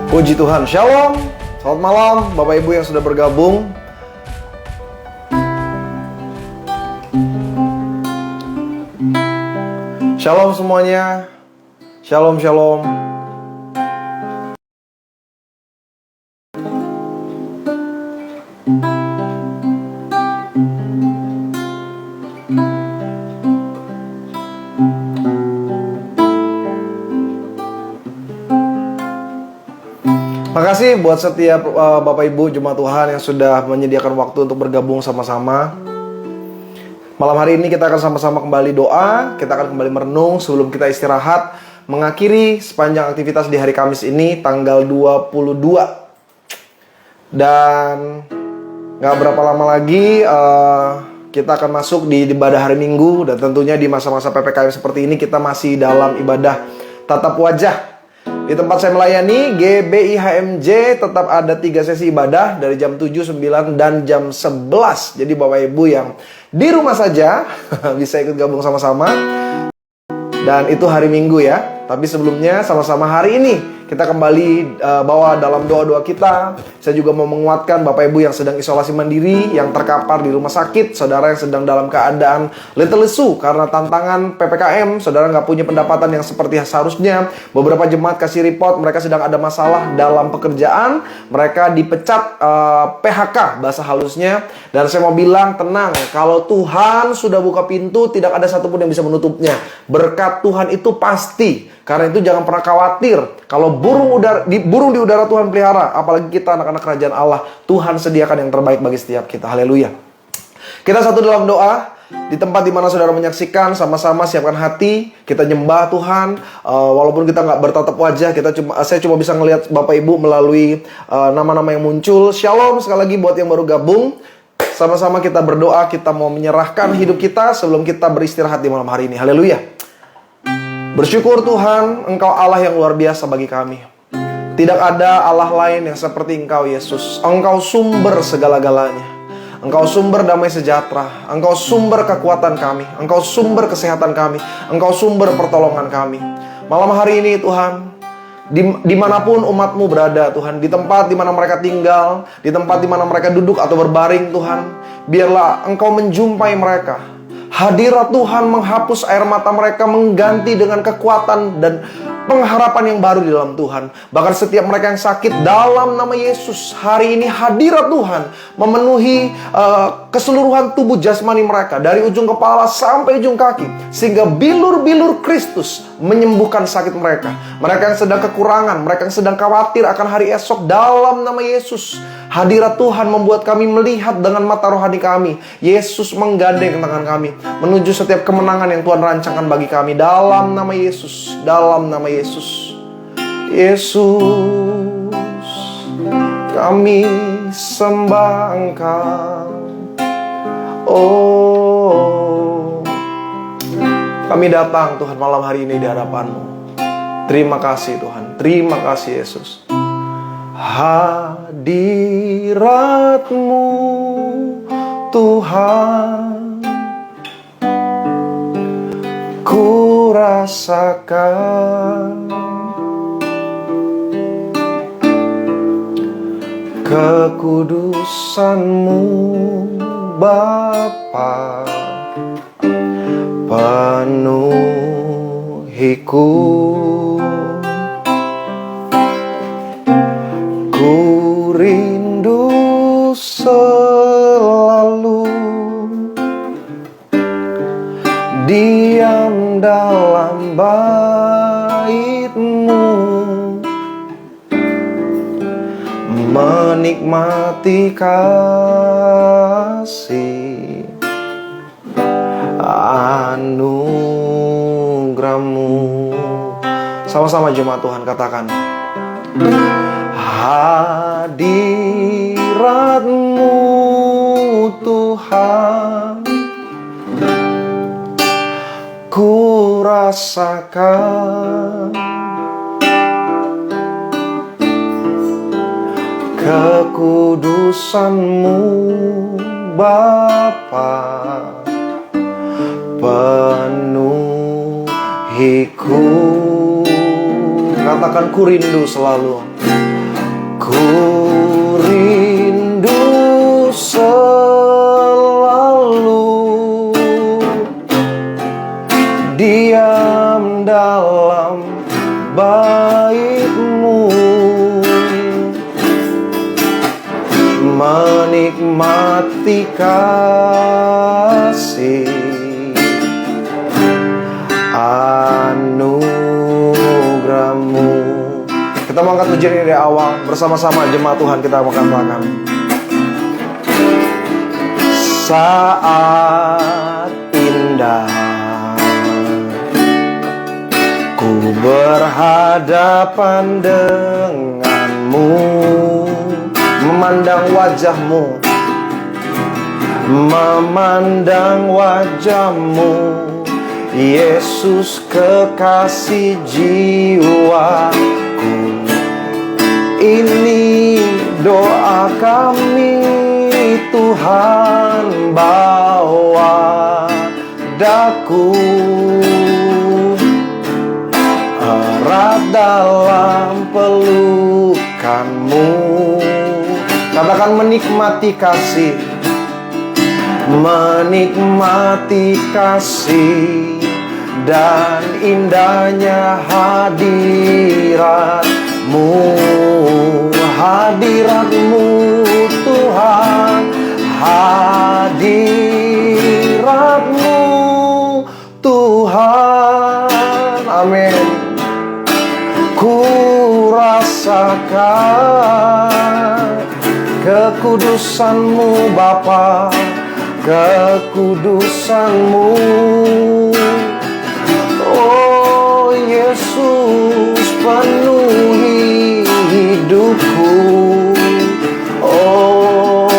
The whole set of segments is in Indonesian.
Puji Tuhan, Shalom. Selamat malam Bapak Ibu yang sudah bergabung. Shalom semuanya. Shalom, shalom. Makasih buat setiap Bapak Ibu Jemaat Tuhan yang sudah menyediakan waktu untuk bergabung sama-sama. Malam hari ini kita akan sama-sama kembali doa. Kita akan kembali merenung sebelum kita istirahat, mengakhiri sepanjang aktivitas di hari Kamis ini tanggal 22. Dan gak berapa lama lagi kita akan masuk di ibadah hari Minggu. Dan tentunya di masa-masa PPKM seperti ini kita masih dalam ibadah tatap wajah. Di tempat saya melayani, GBIHMJ, tetap ada 3 sesi ibadah dari jam 7, 9, dan jam 11. Jadi Bapak Ibu yang di rumah saja bisa ikut gabung sama-sama. Dan itu hari Minggu ya. Tapi sebelumnya sama-sama hari ini kita kembali bawa dalam doa-doa kita. Saya juga mau menguatkan Bapak Ibu yang sedang isolasi mandiri, yang terkapar di rumah sakit, saudara yang sedang dalam keadaan lesu karena tantangan PPKM, saudara nggak punya pendapatan yang seperti seharusnya. Beberapa jemaat kasih report mereka sedang ada masalah dalam pekerjaan, mereka dipecat PHK bahasa halusnya. Dan saya mau bilang tenang, kalau Tuhan sudah buka pintu, tidak ada satupun yang bisa menutupnya. Berkat Tuhan itu pasti. Karena itu jangan pernah khawatir. Kalau burung di udara Tuhan pelihara, apalagi kita anak-anak kerajaan Allah, Tuhan sediakan yang terbaik bagi setiap kita. Haleluya. Kita satu dalam doa. Di tempat dimana saudara menyaksikan, sama-sama siapkan hati. Kita nyembah Tuhan. Walaupun kita nggak bertatap wajah, saya cuma bisa ngelihat Bapak Ibu melalui nama-nama yang muncul. Shalom sekali lagi buat yang baru gabung. Sama-sama kita berdoa, kita mau menyerahkan hidup kita sebelum kita beristirahat di malam hari ini. Haleluya. Bersyukur Tuhan, Engkau Allah yang luar biasa bagi kami. Tidak ada Allah lain yang seperti Engkau Yesus. Engkau sumber segala-galanya. Engkau sumber damai sejahtera. Engkau sumber kekuatan kami. Engkau sumber kesehatan kami. Engkau sumber pertolongan kami. Malam hari ini Tuhan, dimanapun umat-Mu berada Tuhan, di tempat dimana mereka tinggal, di tempat dimana mereka duduk atau berbaring Tuhan, biarlah Engkau menjumpai mereka. Hadirat Tuhan menghapus air mata mereka, mengganti dengan kekuatan dan pengharapan yang baru di dalam Tuhan. Bahkan setiap mereka yang sakit, dalam nama Yesus, hari ini hadirat Tuhan memenuhi keseluruhan tubuh jasmani mereka, dari ujung kepala sampai ujung kaki, sehingga bilur-bilur Kristus menyembuhkan sakit mereka. Mereka yang sedang kekurangan, mereka yang sedang khawatir akan hari esok, dalam nama Yesus, hadirat Tuhan membuat kami melihat dengan mata rohani kami. Yesus menggandeng tangan kami menuju setiap kemenangan yang Tuhan rancangkan bagi kami. Dalam nama Yesus, dalam nama Yesus. Yesus, kami sembah Engkau. Oh, kami datang Tuhan malam hari ini di hadapan-Mu. Terima kasih Tuhan, terima kasih Yesus. Hadirat-Mu Tuhan, ku rasakan kekudusan-Mu Bapa, penuhiku. Ku rindu selalu diam dalam bait-Mu, menikmati kasih anugerah-Mu. Sama-sama jemaat Tuhan katakan, hadirat-Mu Tuhan, ku rasakan kekudusan-Mu Bapa, penuhiku. Katakan ku rindu selalu Ku rindu selalu diam dalam bait-Mu, menikmati kasih anugerah-Mu. Kita mau angkat pujian ini dari awal bersama-sama jemaat Tuhan, kita mau katakan. Saat indah ku berhadapan dengan-Mu, memandang wajah-Mu, memandang wajah-Mu, Yesus kekasih jiwaku. Ini doa kami, Tuhan, bawa daku erat dalam pelukan-Mu. Katakan menikmati kasih, menikmati kasih dan indahnya hadirat-Mu, hadirat-Mu Tuhan, hadirat-Mu Tuhan. Amin. Ku rasakan kekudusan-Mu Bapa, kekudusan-Mu. Oh Yesus, penuhi hidupku. Oh,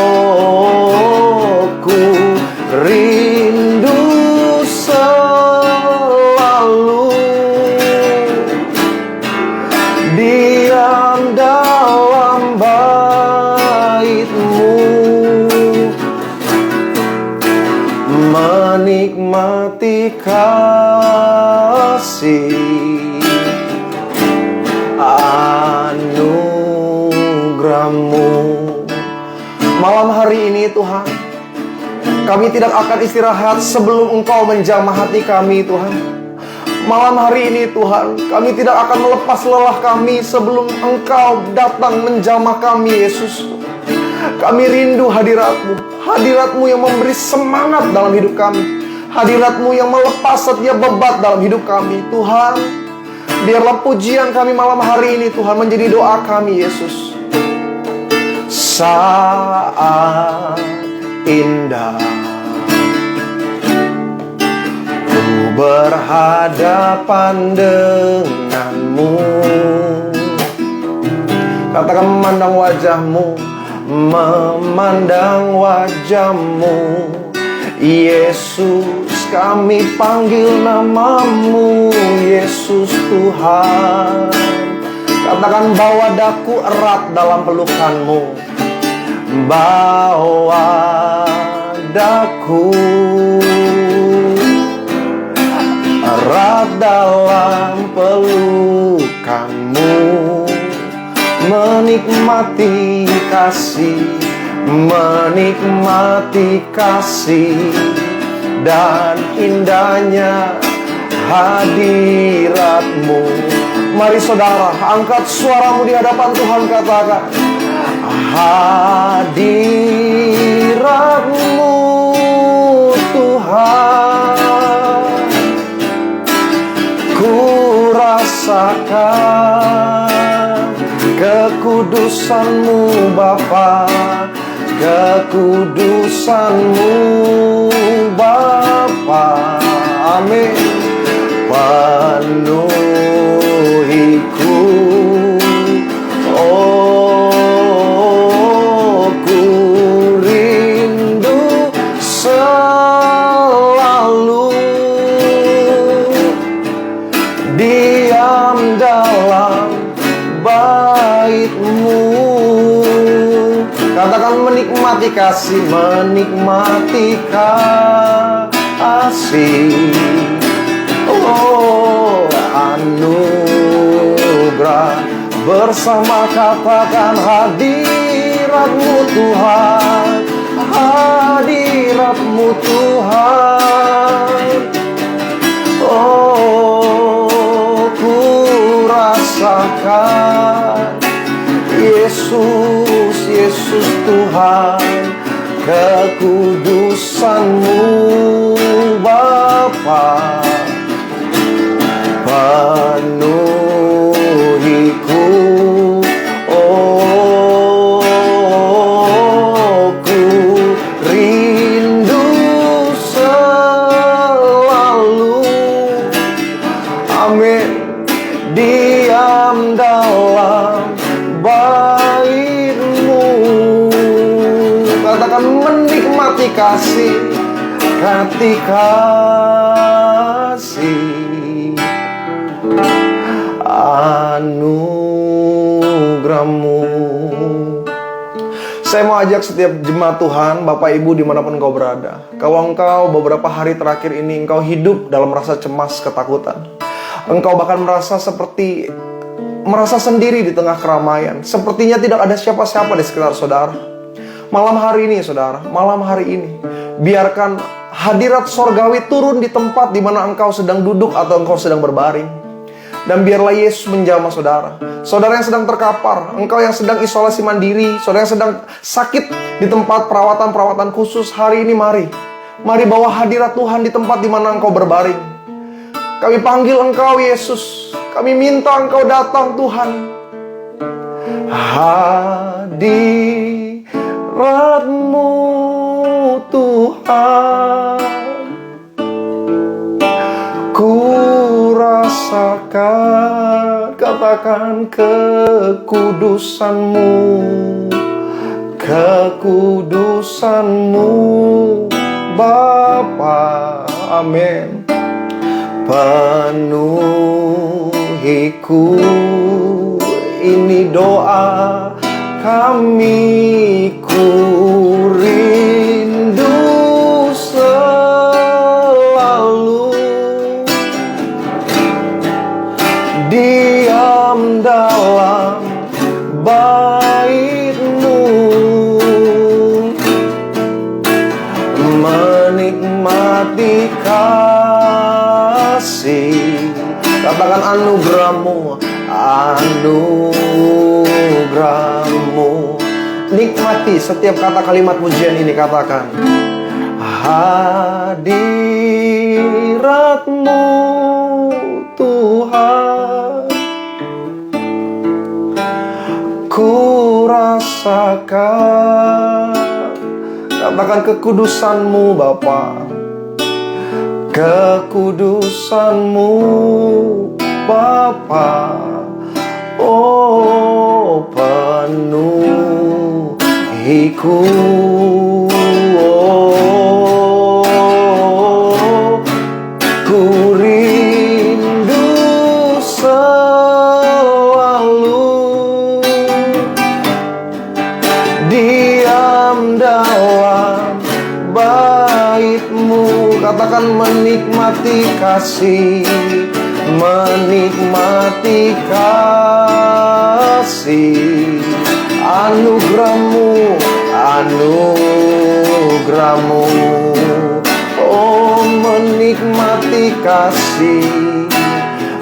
ku rindu selalu diam dalam bait-Mu, menikmati kasih anugerah-Mu. Malam hari ini Tuhan, kami tidak akan istirahat sebelum Engkau menjamah hati kami Tuhan. Malam hari ini Tuhan, kami tidak akan melepas lelah kami sebelum Engkau datang menjamah kami Yesus. Kami rindu hadirat-Mu, hadirat-Mu yang memberi semangat dalam hidup kami, hadirat-Mu yang melepas setiap beban dalam hidup kami Tuhan. Biarlah pujian kami malam hari ini Tuhan menjadi doa kami Yesus. Saat indah ku berhadapan dengan-Mu, katakan memandang wajah-Mu, memandang wajah-Mu, Yesus kami panggil nama-Mu, Yesus Tuhan. Katakan bawa daku erat dalam pelukan-Mu, bawa daku erat dalam pelukan-Mu, menikmati kasih, menikmati kasih dan indahnya hadirat-Mu. Mari saudara, angkat suaramu di hadapan Tuhan, katakan hadirat-Mu Tuhan. Ku rasakan kekudusan-Mu Bapa, kekudusan-Mu Bapa. Amin. Penuhiku, oh ku rindu selalu diam dalam bait-Mu. Katakan menikmati kasih, menikmati kasih. Oh, anugerah bersama, katakan hadirat-Mu Tuhan, hadirat-Mu Tuhan. Oh, ku rasakan Yesus, Yesus Tuhan, kekudusan-Mu Bapa, penuhiku. Oh, ku rindu selalu, amin, diam dalam bait-Mu. Katakan menikmati kasih, anugerah-Mu. Saya mau ajak setiap jemaat Tuhan, Bapak Ibu dimanapun engkau berada. Kalau engkau beberapa hari terakhir ini engkau hidup dalam rasa cemas, ketakutan, engkau bahkan merasa sendiri di tengah keramaian, sepertinya tidak ada siapa-siapa di sekitar saudara. Malam hari ini saudara, malam hari ini, biarkan hadirat sorgawi turun di tempat di mana engkau sedang duduk atau engkau sedang berbaring. Dan biarlah Yesus menjamah saudara. Saudara yang sedang terkapar, engkau yang sedang isolasi mandiri, saudara yang sedang sakit di tempat perawatan khusus, hari ini mari bawa hadirat Tuhan di tempat di mana engkau berbaring. Kami panggil engkau Yesus, kami minta engkau datang Tuhan. Hadirat-Mu Tuhan, ku rasakan, katakan kekudusan-Mu, kekudusan-Mu Bapa, amin, penuhiku. Ini doa kami, ku rindu selalu, diam dalam bait-Mu, menikmati kasih. Katakan anugerah-Mu, anugerah-Mu. Nikmati setiap kata kalimat pujian ini, katakan hadirat-Mu Tuhan, ku rasakan, katakan kekudusan-Mu Bapa, kekudusan-Mu Bapa. Oh, penuhiku. Oh, ku rindu selalu, diam dalam bait-Mu. Katakan menikmati kasih, menikmati kasih, anugerah-Mu, anugerah-Mu. Oh, menikmati kasih,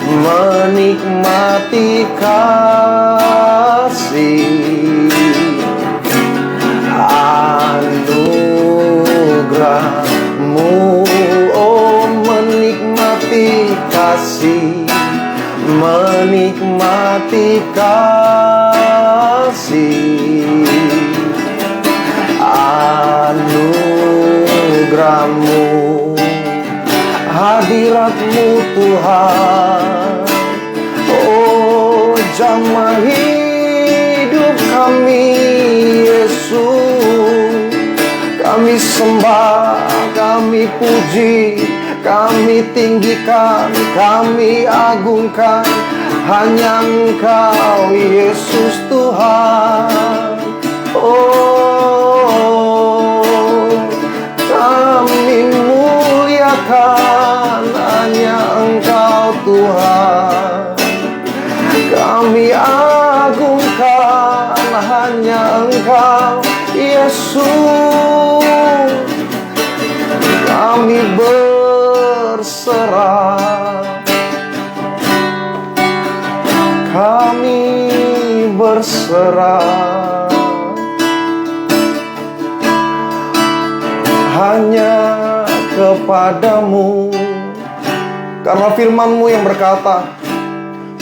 menikmati kasih, anugerah-Mu. Oh, menikmati kasih, menikmati kasih, anugerah-Mu, hadirat-Mu Tuhan. Oh, jamah hidup kami Yesus, kami sembah, kami puji, kami tinggikan, kami agungkan hanya Engkau Yesus Tuhan. Oh, kami muliakan hanya Engkau Tuhan, kami agungkan kami berserah, kami berserah hanya kepadamu. Karena firman-Mu yang berkata,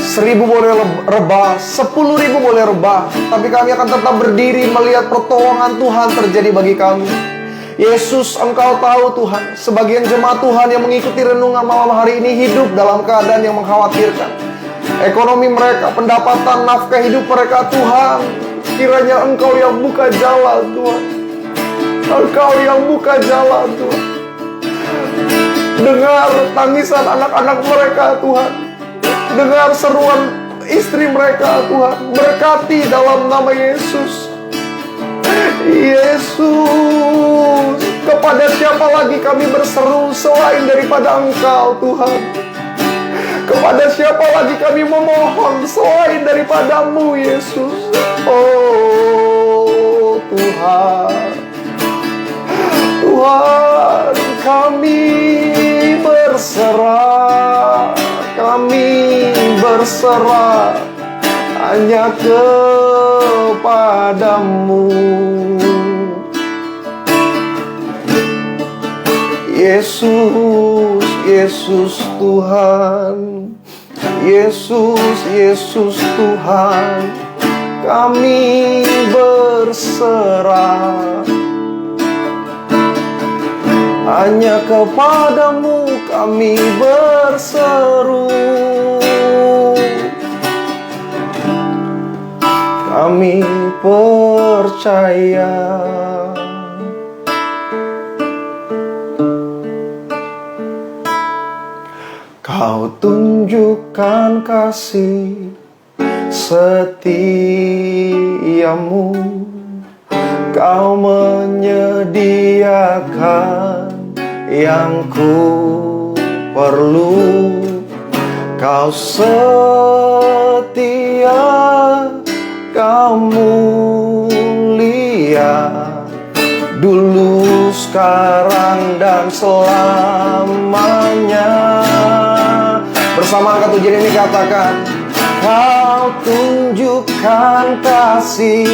1000 boleh rebah, 10.000 boleh rebah, tapi kami akan tetap berdiri melihat pertolongan Tuhan terjadi bagi kami. Yesus, Engkau tahu Tuhan, sebagian jemaat Tuhan yang mengikuti renungan malam hari ini hidup dalam keadaan yang mengkhawatirkan. Ekonomi mereka, pendapatan, nafkah hidup mereka, Tuhan, kiranya Engkau yang buka jalan, Tuhan. Engkau yang buka jalan, Tuhan. Dengar tangisan anak-anak mereka, Tuhan. Dengar seruan istri mereka, Tuhan. Berkati dalam nama Yesus. Yesus, kepada siapa lagi kami berseru selain daripada Engkau, Tuhan? Kepada siapa lagi kami memohon selain daripada-Mu, Yesus? Oh Tuhan, Tuhan, kami berserah, kami berserah hanya kepadamu. Yesus, Yesus Tuhan, Yesus, Yesus Tuhan, kami berserah hanya kepadamu kami berseru. Kami percaya Kau tunjukkan kasih setiamu, Kau menyediakan yang ku perlu. Kau setia, Kau mulia, dulu, sekarang, dan selamanya. Bersama angkat pujian ini katakan, Kau tunjukkan kasih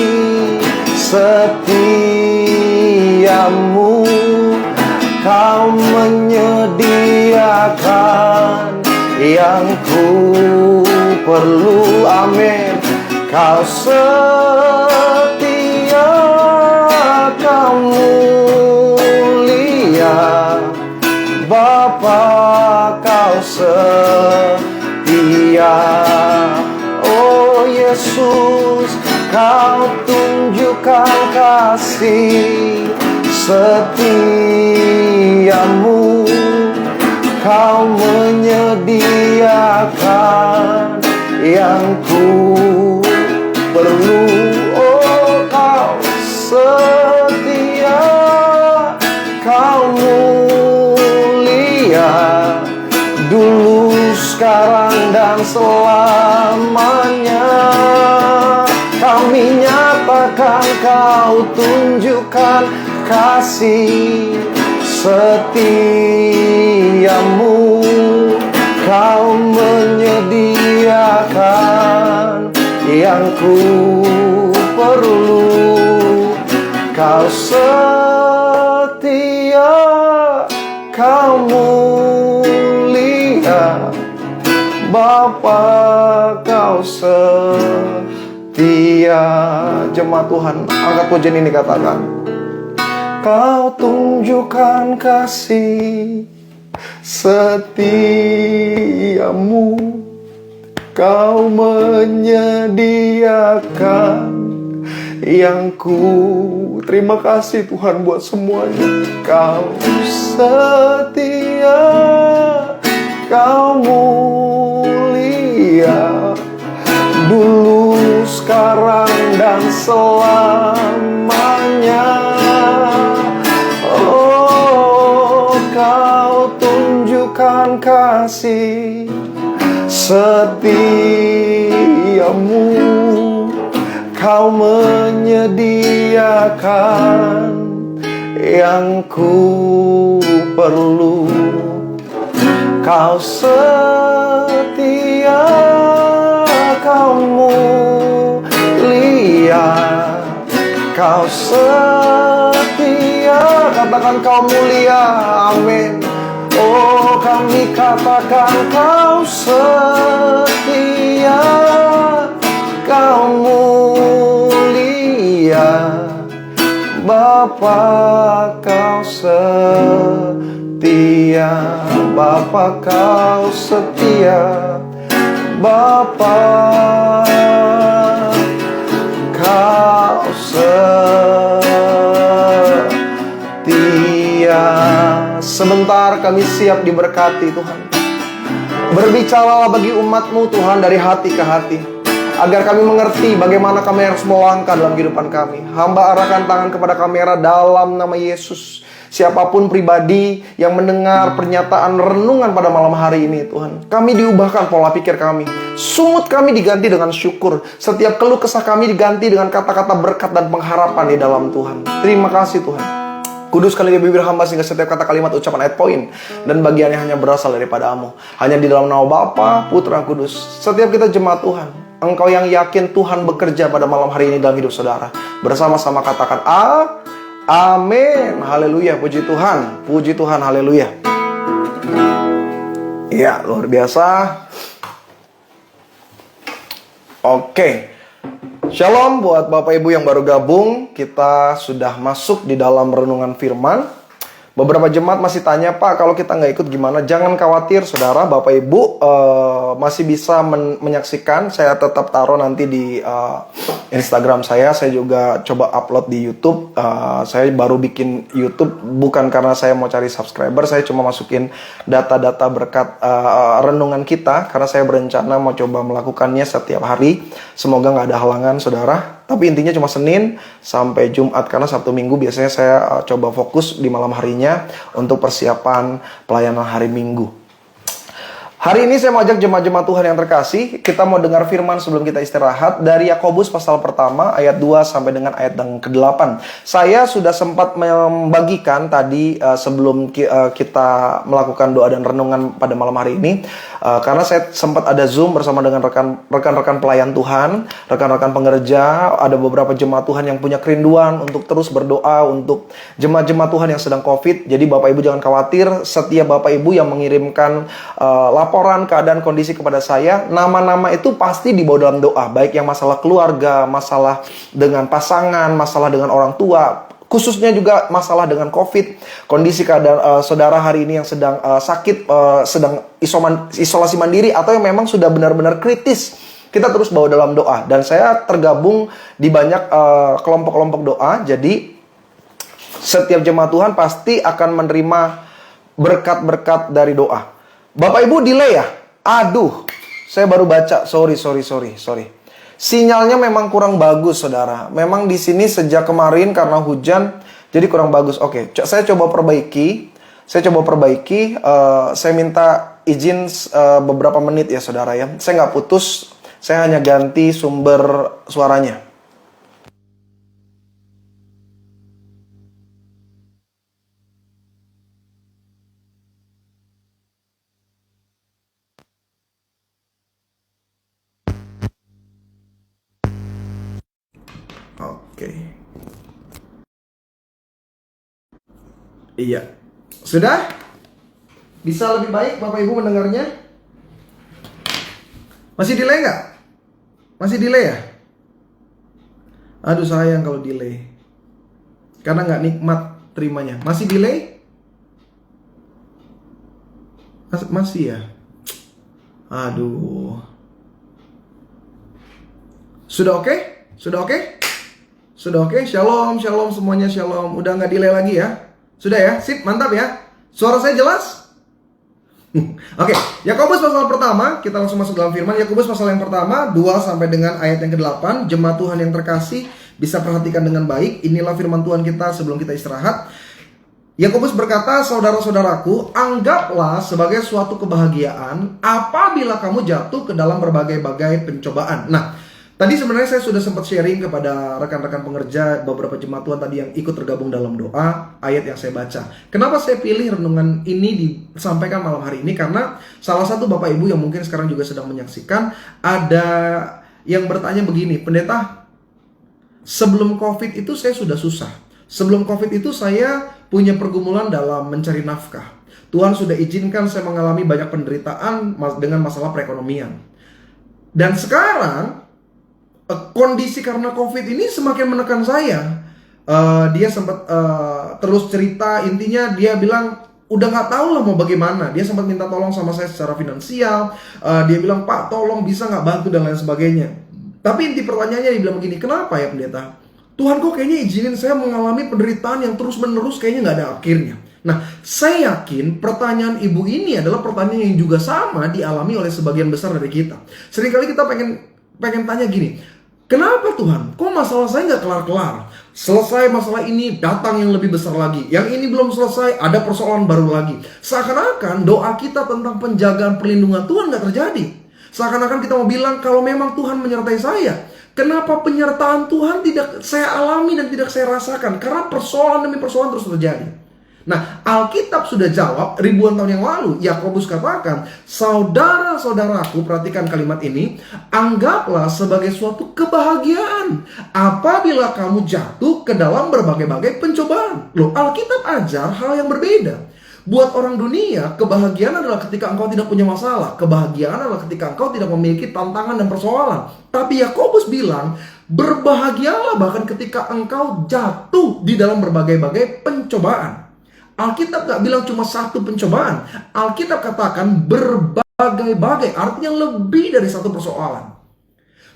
setiamu, Kau menyediakan yang ku perlu. Amin. Kau setia, Kau mulia, Bapa, Kau setia. Oh Yesus, Kau tunjukkan kasih setiamu, Kau menyediakan yang ku perlu. Oh Kau setia, Kau mulia, dulu, sekarang, dan selamanya. Kami nyatakan Kau tunjukkan kasih setiamu, Kau menyediakan yang ku perlu. Kau setia, Kau mulia, Bapa, Kau setia. Jemaat Tuhan, angkat pujian ini katakan, Kau tunjukkan kasih setiamu, Kau menyediakan yang ku. Terima kasih Tuhan buat semuanya. Kau setia, Kau mulia, dulu, sekarang, dan selamanya. Oh, Kau tunjukkan kasih setiamu, Kau menyediakan yang ku perlu. Kau setia, kau mulia, kau setia, katakan kau mulia, amin. Oh, kami katakan kau setia, kau mulia, Bapa kau setia, Bapa kau setia, Bapa kau setia. Sebentar kami siap diberkati Tuhan. Berbicaralah bagi umat-Mu Tuhan dari hati ke hati, agar kami mengerti bagaimana kami harus melangkah dalam kehidupan kami. Hamba arahkan tangan kepada kamera dalam nama Yesus. Siapapun pribadi yang mendengar pernyataan renungan pada malam hari ini Tuhan, kami diubahkan pola pikir kami. Sungut kami diganti dengan syukur. Setiap keluh kesah kami diganti dengan kata-kata berkat dan pengharapan di dalam Tuhan. Terima kasih Tuhan. Kuduskan lidah bibir hamba sehingga setiap kata kalimat ucapan ayat poin dan bagiannya hanya berasal daripada-Mu. Hanya di dalam nama Bapa, Putra, Kudus. Setiap kita jemaat Tuhan, Engkau yang yakin Tuhan bekerja pada malam hari ini dalam hidup saudara. Bersama-sama katakan amin. Haleluya, puji Tuhan. Puji Tuhan, haleluya. Iya, luar biasa. Oke. Shalom buat Bapak Ibu yang baru gabung. Kita sudah masuk di dalam renungan firman. Beberapa jemaat masih tanya, Pak, kalau kita nggak ikut gimana? Jangan khawatir, saudara. Bapak Ibu masih bisa menyaksikan. Saya tetap taruh nanti di Instagram saya. Saya juga coba upload di YouTube. Saya baru bikin YouTube bukan karena saya mau cari subscriber. Saya cuma masukin data-data berkat renungan kita, karena saya berencana mau coba melakukannya setiap hari. Semoga nggak ada halangan, saudara. Tapi intinya cuma Senin sampai Jumat, karena Sabtu Minggu biasanya saya coba fokus di malam harinya untuk persiapan pelayanan hari Minggu. Hari ini saya mau ajak jemaat-jemaat Tuhan yang terkasih, kita mau dengar firman sebelum kita istirahat dari Yakobus pasal pertama ayat 2 sampai dengan ayat yang ke-8. Saya sudah sempat membagikan tadi sebelum kita melakukan doa dan renungan pada malam hari ini, karena saya sempat ada Zoom bersama dengan rekan-rekan pelayan Tuhan, rekan-rekan pengerja, ada beberapa jemaat Tuhan yang punya kerinduan untuk terus berdoa untuk jemaat-jemaat Tuhan yang sedang COVID. Jadi Bapak Ibu jangan khawatir, setiap Bapak Ibu yang mengirimkan laporan keadaan kondisi kepada saya, nama-nama itu pasti dibawa dalam doa, baik yang masalah keluarga, masalah dengan pasangan, masalah dengan orang tua, khususnya juga masalah dengan COVID, kondisi keadaan saudara hari ini yang sedang sakit, sedang isolasi mandiri, atau yang memang sudah benar-benar kritis. Kita terus bawa dalam doa, dan saya tergabung di banyak kelompok-kelompok doa. Jadi setiap jemaat Tuhan pasti akan menerima berkat-berkat dari doa. Bapak Ibu delay ya? Aduh, saya baru baca. Sorry. Sinyalnya memang kurang bagus, saudara. Memang di sini sejak kemarin karena hujan, jadi kurang bagus. Oke, saya coba perbaiki. Saya minta izin beberapa menit ya, saudara ya. Saya nggak putus. Saya hanya ganti sumber suaranya. Oke. Iya. Sudah? Bisa lebih baik Bapak Ibu mendengarnya? Masih delay nggak? Masih delay ya? Aduh, sayang kalau delay. Karena nggak nikmat terimanya. Masih delay? Masih ya? Aduh. Sudah oke? Sudah oke? Sudah oke? Shalom semuanya, shalom. Udah nggak delay lagi ya? Sudah ya? Sip, mantap ya? Suara saya jelas? Oke, Yakobus pasal pertama, kita langsung masuk dalam firman. Yakobus pasal yang pertama, 2 sampai dengan ayat yang ke-8. Jemaat Tuhan yang terkasih, bisa perhatikan dengan baik. Inilah firman Tuhan kita sebelum kita istirahat. Yakobus berkata, saudara-saudaraku, anggaplah sebagai suatu kebahagiaan apabila kamu jatuh ke dalam berbagai-bagai pencobaan. Nah, Tadi sebenarnya saya sudah sempat sharing kepada rekan-rekan pengerja beberapa jemaat Tuhan tadi yang ikut tergabung dalam doa ayat yang saya baca. Kenapa saya pilih renungan ini disampaikan malam hari ini? Karena salah satu Bapak Ibu yang mungkin sekarang juga sedang menyaksikan, ada yang bertanya begini, pendeta, sebelum COVID itu saya sudah susah. Sebelum COVID itu saya punya pergumulan dalam mencari nafkah. Tuhan sudah izinkan saya mengalami banyak penderitaan dengan masalah perekonomian. Dan sekarang kondisi karena COVID ini semakin menekan saya. Dia sempat terus cerita, intinya dia bilang udah nggak tahu lah mau bagaimana. Dia sempat minta tolong sama saya secara finansial. Dia bilang, Pak tolong bisa nggak bantu dan lain sebagainya. Tapi inti pertanyaannya dia bilang begini, kenapa ya pendeta? Tuhan kok kayaknya izinin saya mengalami penderitaan yang terus menerus, kayaknya nggak ada akhirnya. Nah, saya yakin pertanyaan ibu ini adalah pertanyaan yang juga sama dialami oleh sebagian besar dari kita. Seringkali kita pengen tanya gini, kenapa Tuhan? Kok masalah saya nggak kelar-kelar? Selesai masalah ini, datang yang lebih besar lagi. Yang ini belum selesai, ada persoalan baru lagi. Seakan-akan doa kita tentang penjagaan perlindungan Tuhan nggak terjadi. Seakan-akan kita mau bilang, kalau memang Tuhan menyertai saya, kenapa penyertaan Tuhan tidak saya alami dan tidak saya rasakan? Karena persoalan demi persoalan terus terjadi. Nah, Alkitab sudah jawab ribuan tahun yang lalu. Yakobus katakan, saudara-saudaraku, perhatikan kalimat ini, anggaplah sebagai suatu kebahagiaan apabila kamu jatuh ke dalam berbagai-bagai pencobaan. Loh, Alkitab ajar hal yang berbeda. Buat orang dunia, kebahagiaan adalah ketika engkau tidak punya masalah. Kebahagiaan adalah ketika engkau tidak memiliki tantangan dan persoalan. Tapi Yakobus bilang, berbahagialah bahkan ketika engkau jatuh di dalam berbagai-bagai pencobaan. Alkitab gak bilang cuma satu pencobaan. Alkitab katakan berbagai-bagai, artinya lebih dari satu persoalan.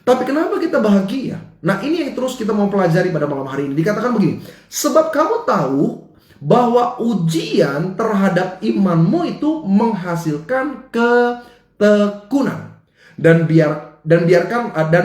Tapi kenapa kita bahagia? Nah, ini yang terus kita mau pelajari pada malam hari ini. Dikatakan begini, sebab kamu tahu bahwa ujian terhadap imanmu itu menghasilkan ketekunan. Dan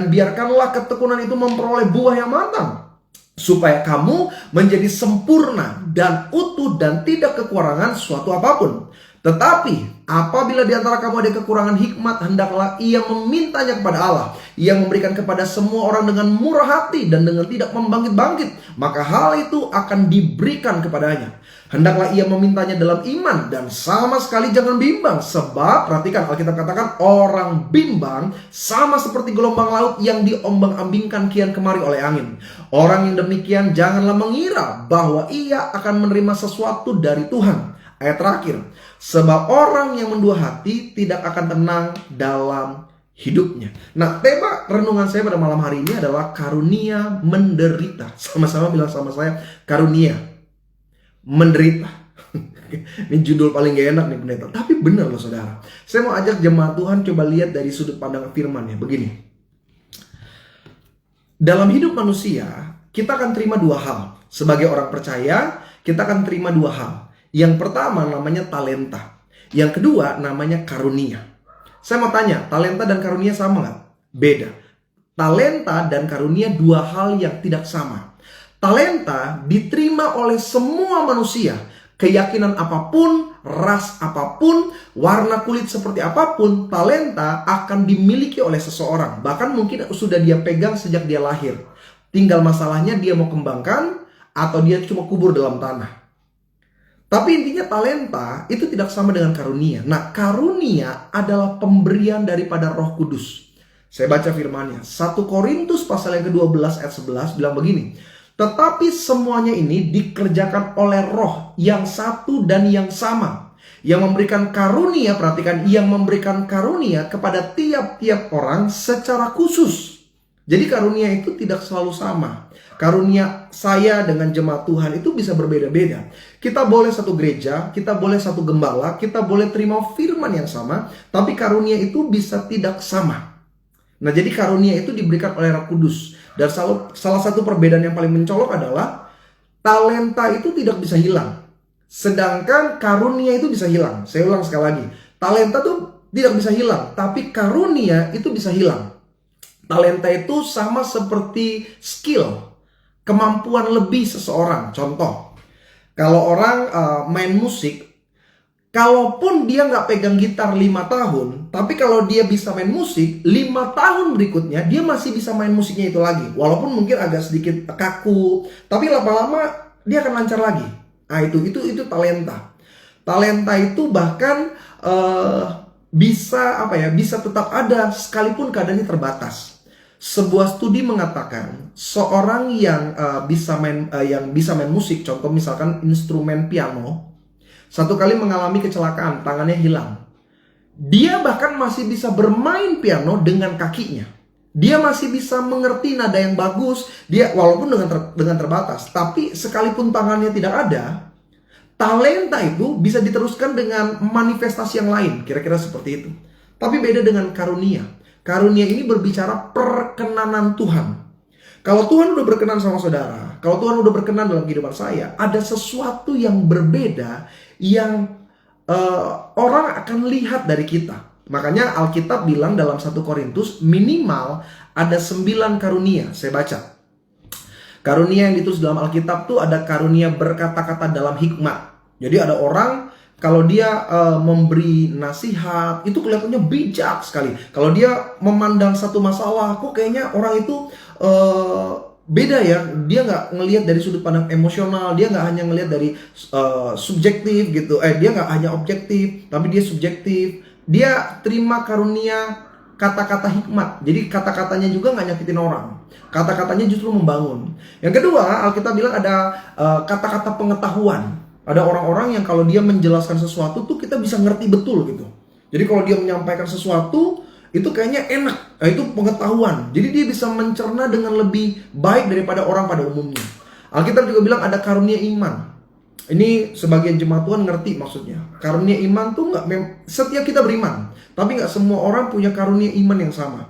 biarkanlah ketekunan itu memperoleh buah yang matang, supaya kamu menjadi sempurna dan utuh dan tidak kekurangan suatu apapun. Tetapi apabila di antara kamu ada kekurangan hikmat, hendaklah ia memintanya kepada Allah, yang memberikan kepada semua orang dengan murah hati dan dengan tidak membangkit-bangkit, maka hal itu akan diberikan kepadanya. Hendaklah ia memintanya dalam iman dan sama sekali jangan bimbang. Sebab, perhatikan Alkitab katakan, orang bimbang sama seperti gelombang laut yang diombang-ambingkan kian kemari oleh angin. Orang yang demikian janganlah mengira bahwa ia akan menerima sesuatu dari Tuhan. Ayat terakhir, sebab orang yang mendua hati tidak akan tenang dalam hidupnya. Nah, tema renungan saya pada malam hari ini adalah karunia menderita. Sama-sama bilang sama saya, karunia menderita. Ini judul paling gak enak nih pendeta, tapi benar loh saudara. Saya mau ajak jemaat Tuhan coba lihat dari sudut pandang firman ya. Begini, dalam hidup manusia kita akan terima dua hal. Sebagai orang percaya kita akan terima dua hal. Yang pertama namanya talenta, yang kedua namanya karunia. Saya mau tanya, talenta dan karunia sama nggak? Beda. Talenta dan karunia dua hal yang tidak sama. Talenta diterima oleh semua manusia. Keyakinan apapun, ras apapun, warna kulit seperti apapun, talenta akan dimiliki oleh seseorang. Bahkan mungkin sudah dia pegang sejak dia lahir. Tinggal masalahnya dia mau kembangkan atau dia cuma kubur dalam tanah. Tapi intinya talenta itu tidak sama dengan karunia. Nah, karunia adalah pemberian daripada Roh Kudus. Saya baca firman-Nya. 1 Korintus pasal yang ke-12 ayat 11 bilang begini. Tetapi semuanya ini dikerjakan oleh Roh yang satu dan yang sama, yang memberikan karunia, perhatikan, yang memberikan karunia kepada tiap-tiap orang secara khusus. Jadi karunia itu tidak selalu sama. Karunia saya dengan jemaat Tuhan itu bisa berbeda-beda. Kita boleh satu gereja, kita boleh satu gembala, kita boleh terima firman yang sama, tapi karunia itu bisa tidak sama. Nah, jadi karunia itu diberikan oleh Roh Kudus. Dan salah satu perbedaan yang paling mencolok adalah talenta itu tidak bisa hilang, sedangkan karunia itu bisa hilang. Saya ulang sekali lagi, talenta itu tidak bisa hilang, tapi karunia itu bisa hilang. Talenta itu sama seperti skill, kemampuan lebih seseorang. Contoh, kalau orang main musik, Kalaupun dia nggak pegang gitar 5 tahun, tapi kalau dia bisa main musik, 5 tahun berikutnya dia masih bisa main musiknya itu lagi. Walaupun mungkin agak sedikit kaku, tapi lama-lama dia akan lancar lagi. Nah itu talenta. Talenta itu bahkan bisa tetap ada sekalipun keadaannya terbatas. Sebuah studi mengatakan seorang yang bisa main musik, contoh misalkan instrumen piano, satu kali mengalami kecelakaan, tangannya hilang. Dia bahkan masih bisa bermain piano dengan kakinya. Dia masih bisa mengerti nada yang bagus. Dia walaupun dengan terbatas, tapi sekalipun tangannya tidak ada, talenta itu bisa diteruskan dengan manifestasi yang lain. Kira-kira seperti itu. Tapi beda dengan karunia. Karunia ini berbicara perkenanan Tuhan. Kalau Tuhan udah berkenan sama saudara, kalau Tuhan udah berkenan dalam kehidupan saya, ada sesuatu yang berbeda yang orang akan lihat dari kita. Makanya Alkitab bilang dalam 1 Korintus minimal ada 9 karunia. Saya baca. Karunia yang ditulis dalam Alkitab tuh ada karunia berkata-kata dalam hikmat. Jadi ada orang kalau dia memberi nasihat itu kelihatannya bijak sekali. Kalau dia memandang satu masalah, kok kayaknya orang itu beda ya. Dia nggak ngelihat dari sudut pandang emosional, dia nggak hanya ngelihat dari subjektif gitu. Dia nggak hanya objektif, tapi dia subjektif. Dia terima karunia kata-kata hikmat. Jadi kata-katanya juga nggak nyakitin orang. Kata-katanya justru membangun. Yang kedua, Alkitab bilang ada kata-kata pengetahuan. Ada orang-orang yang kalau dia menjelaskan sesuatu tuh kita bisa ngerti betul gitu. Jadi kalau dia menyampaikan sesuatu itu kayaknya enak. Nah, itu pengetahuan. Jadi dia bisa mencerna dengan lebih baik daripada orang pada umumnya. Alkitab juga bilang ada karunia iman. Ini sebagian jemaat Tuhan ngerti maksudnya. Karunia iman tuh setiap kita beriman, tapi nggak semua orang punya karunia iman yang sama.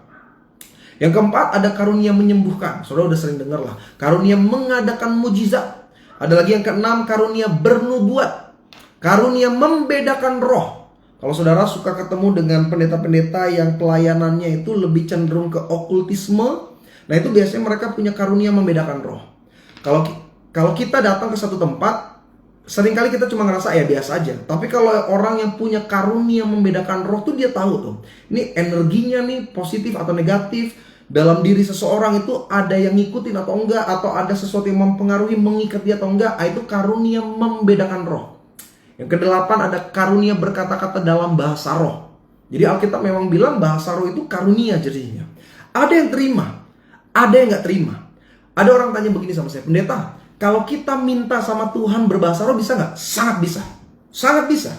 Yang keempat ada karunia menyembuhkan. Saudara udah sering dengar lah. Karunia mengadakan mujizat. Ada lagi yang keenam, karunia bernubuat. Karunia membedakan roh. Kalau saudara suka ketemu dengan pendeta-pendeta yang pelayanannya itu lebih cenderung ke okultisme, nah itu biasanya mereka punya karunia membedakan roh. Kalau kita datang ke satu tempat, seringkali kita cuma ngerasa ya biasa aja. Tapi kalau orang yang punya karunia membedakan roh tuh dia tahu tuh. Ini energinya nih positif atau negatif. Dalam diri seseorang itu ada yang ngikutin atau enggak, atau ada sesuatu yang mempengaruhi mengikat dia atau enggak. Itu karunia membedakan roh. Yang kedelapan ada karunia berkata-kata dalam bahasa roh. Jadi Alkitab memang bilang bahasa roh itu karunia jadinya. Ada yang terima, ada yang nggak terima. Ada orang tanya begini sama saya, pendeta, kalau kita minta sama Tuhan berbahasa roh bisa nggak? Sangat bisa, sangat bisa.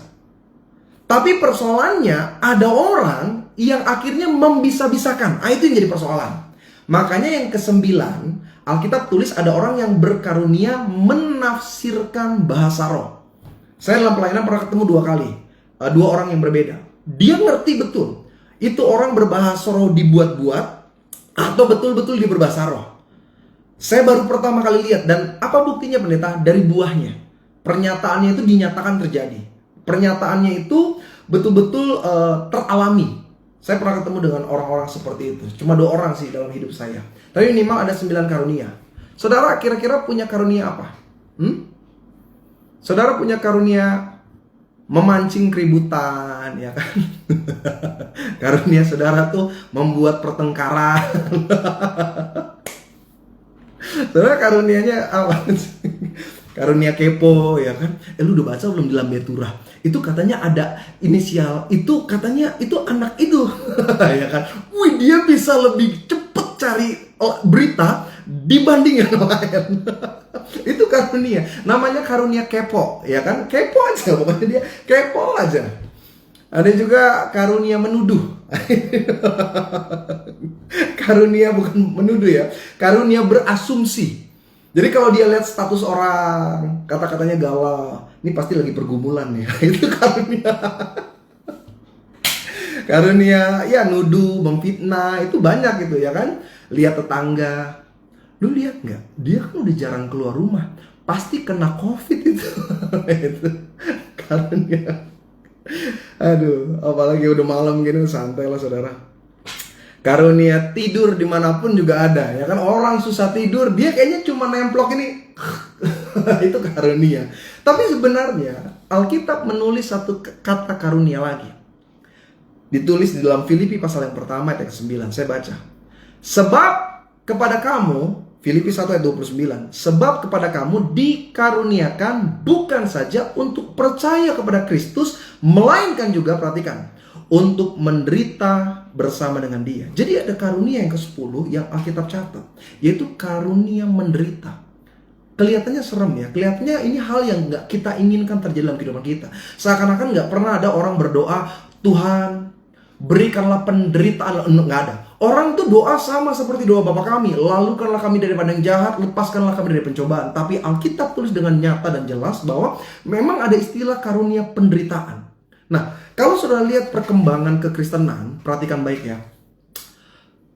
Tapi persoalannya ada orang yang akhirnya membisa-bisakan. Itu yang jadi persoalan. Makanya yang kesembilan, Alkitab tulis ada orang yang berkarunia menafsirkan bahasa roh. Saya dalam pelayanan pernah ketemu 2 kali. 2 orang yang berbeda. Dia ngerti betul. Itu orang berbahasa roh dibuat-buat atau betul-betul dia berbahasa roh. Saya baru pertama kali lihat. Dan apa buktinya pendeta? Dari buahnya. Pernyataannya itu dinyatakan terjadi. Pernyataannya itu betul-betul teralami. Saya pernah ketemu dengan orang-orang seperti itu. Cuma 2 orang sih dalam hidup saya. Tapi minimal ada 9 karunia. Saudara kira-kira punya karunia apa? Saudara punya karunia memancing keributan, ya kan? Karunia saudara tuh membuat pertengkaran. Saudara karunianya apa? Karunia kepo, ya kan? Lu udah baca belum di Lambe Turah? Itu katanya ada inisial, itu katanya itu anak itu. Ya kan? Wih, dia bisa lebih cepet cari berita dibanding yang lain. Itu karunia. Namanya karunia kepo, ya kan? Kepo aja, pokoknya dia kepo aja. Ada juga karunia menuduh. Karunia bukan menuduh ya. Karunia berasumsi. Jadi kalau dia lihat status orang, kata-katanya galau, ini pasti lagi pergumulan ya. Itu karunia. Karunia ya nuduh, memfitnah, itu banyak gitu ya kan. Lihat tetangga, lu lihat nggak? Dia kan udah jarang keluar rumah, pasti kena COVID itu. Itu karunia. Aduh, apalagi udah malam gini, santai lah saudara. Karunia tidur dimanapun juga ada, ya kan? Orang susah tidur, dia kayaknya cuma nemplok ini. Itu karunia. Tapi sebenarnya Alkitab menulis satu kata karunia lagi. Ditulis di dalam Filipi pasal yang pertama ayat 9. Saya baca. Sebab kepada kamu, Filipi 1 ayat 29. Sebab kepada kamu dikaruniakan bukan saja untuk percaya kepada Kristus, melainkan juga, perhatikan, untuk menderita bersama dengan dia. Jadi ada karunia yang ke-10 yang Alkitab catat, yaitu karunia menderita. Kelihatannya serem ya, kelihatannya ini hal yang gak kita inginkan terjadi dalam kehidupan kita. Seakan-akan gak pernah ada orang berdoa, Tuhan berikanlah penderitaan. Nggak ada. Orang itu doa sama seperti doa Bapa kami, lalukanlah kami daripada yang jahat, lepaskanlah kami dari pencobaan. Tapi Alkitab tulis dengan nyata dan jelas bahwa memang ada istilah karunia penderitaan. Nah, kalau sudah lihat perkembangan kekristenan, perhatikan baik ya.